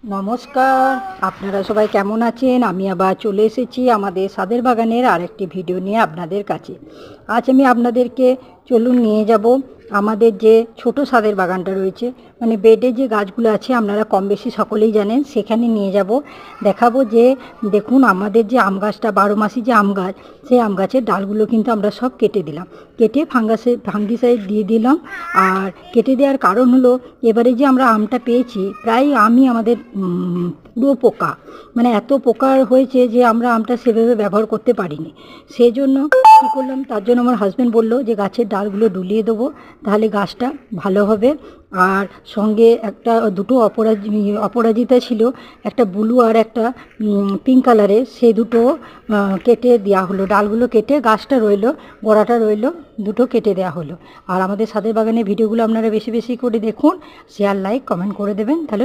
নমস্কার, আপনারা সবাই কেমন আছেন? আমি আবার চলে এসেছি আমাদের ছাদের বাগানের আরেকটি ভিডিও নিয়ে আপনাদের কাছে। আজ আমি আপনাদেরকে চলুন নিয়ে যাব আমাদের যে ছোট ছাদের বাগানটা রয়েছে, মানে বেডে যে গাছগুলো আছে আপনারা কম বেশি সকলেই জানেন, সেখানে নিয়ে যাব। দেখাবো যে দেখুন আমাদের যে আম গাছটা 12 মাসি যে আম গাছ, সেই আম গাছের ডালগুলো কিন্তু আমরা সব কেটে দিলাম, কেটে ফাঙ্গিসাইড দিয়ে দিলাম। আর কেটে দেওয়ার কারণ হলো এবারে যে আমরা আমটা পেয়েছি প্রায় আমই আমাদের পুরো পোকা, মানে এত পোকা হয়েছে যে আমরা আমটা সেভাবে ব্যবহার করতে পারিনি। সেই জন্য কী করলাম, তার জন্য আমার হাজব্যান্ড বললো যে গাছের ডালগুলো ডুলিয়ে দেবো, তাহলে গাছটা ভালো হবে। আর সঙ্গে দুটো অপরাজিতা ছিল, একটা ব্লু আর একটা পিঙ্ক কালারের, সেই দুটো কেটে দেওয়া হলো। ডালগুলো কেটে গাছটা রইলো, গোড়াটা রইলো, দুটো কেটে দেওয়া হলো। আর আমাদের ছাদের বাগানের ভিডিওগুলো আপনারা বেশি বেশি করে দেখুন, শেয়ার লাইক কমেন্ট করে দেবেন, তাহলে